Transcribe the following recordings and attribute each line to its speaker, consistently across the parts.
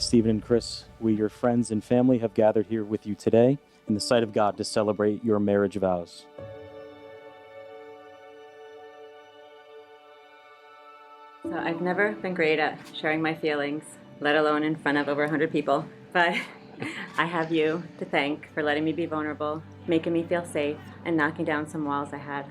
Speaker 1: Stephen and Chris, we, your friends and family, have gathered here with you today in the sight of God to celebrate your marriage vows.
Speaker 2: So I've never been great at sharing my feelings, let alone in front of over 100 people, but I have you to thank for letting me be vulnerable, making me feel safe, and knocking down some walls I had.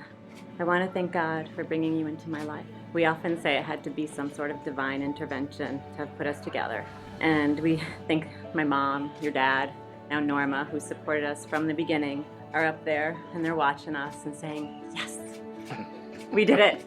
Speaker 2: I want to thank God for bringing you into my life. We often say it had to be some sort of divine intervention to have put us together. And we think my mom, your dad, now Norma, who supported us from the beginning, are up there and they're watching us and saying, yes, we did it.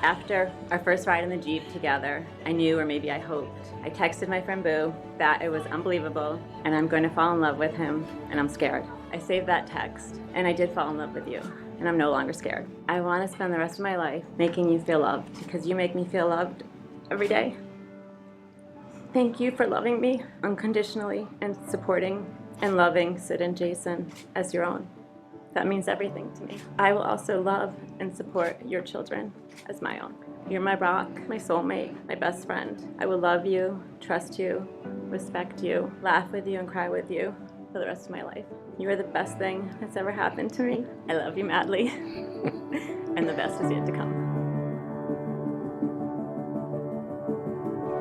Speaker 2: After our first ride in the Jeep together, I knew, or maybe I hoped, I texted my friend Boo that it was unbelievable and I'm going to fall in love with him and I'm scared. I saved that text and I did fall in love with you and I'm no longer scared. I want to spend the rest of my life making you feel loved because you make me feel loved every day. Thank you for loving me unconditionally and supporting and loving Sid and Jason as your own. That means everything to me. I will also love and support your children as my own. You're my rock, my soulmate, my best friend. I will love you, trust you, respect you, laugh with you, and cry with you for the rest of my life. You are the best thing that's ever happened to me. I love you madly, and the best is yet to come.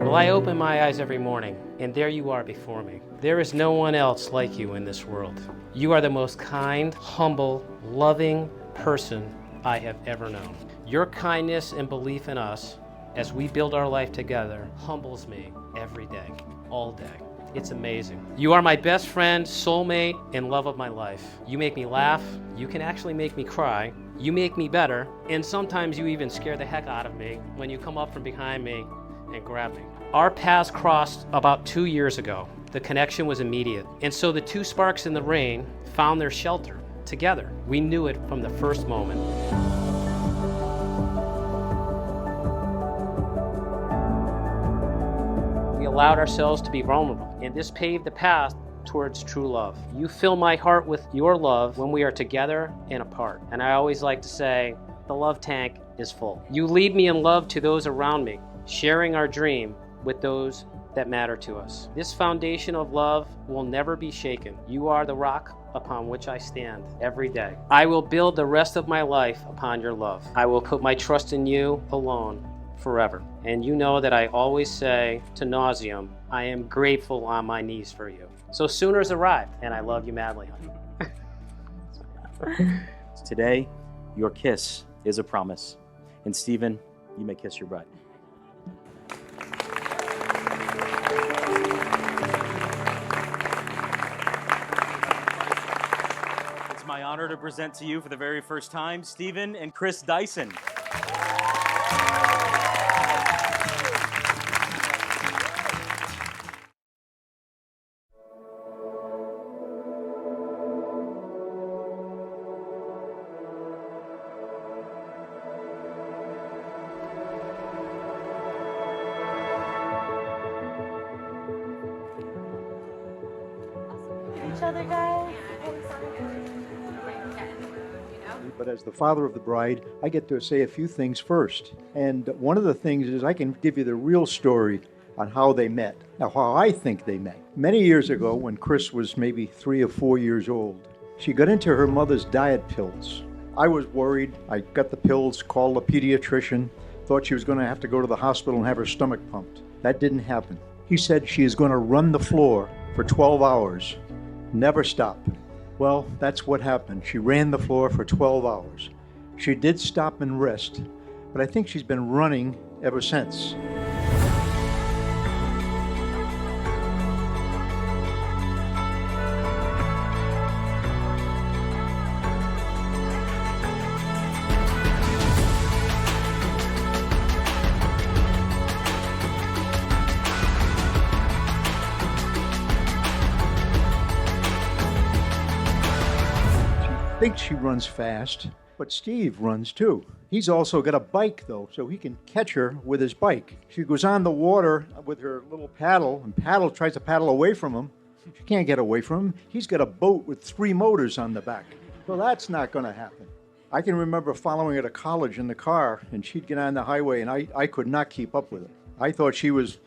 Speaker 3: Well, I open my eyes every morning, and there you are before me. There is no one else like you in this world. You are the most kind, humble, loving person I have ever known. Your kindness and belief in us as we build our life together humbles me every day, all day. It's amazing. You are my best friend, soulmate, and love of my life. You make me laugh. You can actually make me cry. You make me better. And sometimes you even scare the heck out of me when you come up from behind me and grab me. Our paths crossed about 2 years ago. The connection was immediate. And so the two sparks in the rain found their shelter together. We knew it from the first moment. We allowed ourselves to be vulnerable, and this paved the path towards true love. You fill my heart with your love when we are together and apart. And I always like to say, the love tank is full. You lead me in love to those around me, sharing our dream with those that matter to us. This foundation of love will never be shaken. You are the rock upon which I stand every day. I will build the rest of my life upon your love. I will put my trust in you alone forever. And you know that I always say to nauseam, I am grateful on my knees for you. So sooner's arrived, and I love you madly, honey.
Speaker 1: Today, your kiss is a promise. And Stephen, you may kiss your bride. It's my honor to present to you for the very first time, Stephen and Chris Dyson.
Speaker 2: Each other, guys.
Speaker 4: But as the father of the bride, I get to say a few things first. And one of the things is I can give you the real story on how they met. Now, how I think they met. Many years ago, when Chris was maybe 3 or 4 years old, she got into her mother's diet pills. I was worried. I got the pills, called a pediatrician, thought she was going to have to go to the hospital and have her stomach pumped. That didn't happen. He said she is going to run the floor for 12 hours, never stop. Well, that's what happened. She ran the floor for 12 hours. She did stop and rest, but I think she's been running ever since. Thinks she runs fast, but Steve runs too. He's also got a bike though, so he can catch her with his bike. She goes on the water with her little paddle, and tries to paddle away from him. She can't get away from him. He's got a boat with 3 motors on the back. So that's not going to happen. I can remember following her to college in the car, and she'd get on the highway, and I could not keep up with her. I thought she was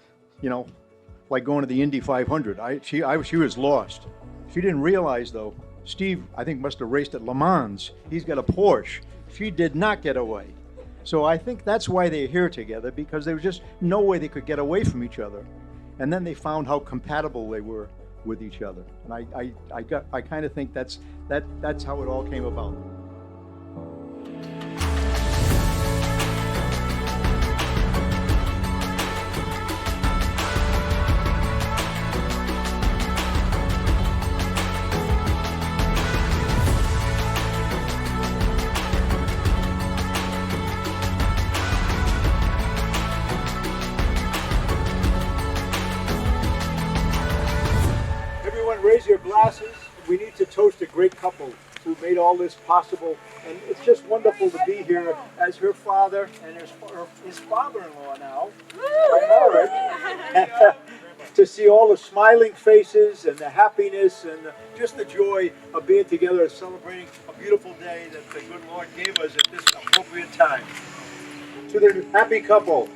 Speaker 4: you know, like going to the Indy 500. She was lost. She didn't realize, though, Steve, I think, must have raced at Le Mans. He's got a Porsche. She did not get away. So I think that's why they're here together, because there was just no way they could get away from each other. And then they found how compatible they were with each other. And I kind of think that's how it all came about. Raise your glasses. We need to toast a great couple who made all this possible. And it's just wonderful to be here as her father and his father-in-law now, Mark, to see all the smiling faces and the happiness and just the joy of being together and celebrating a beautiful day that the good Lord gave us at this appropriate time. To the happy couple,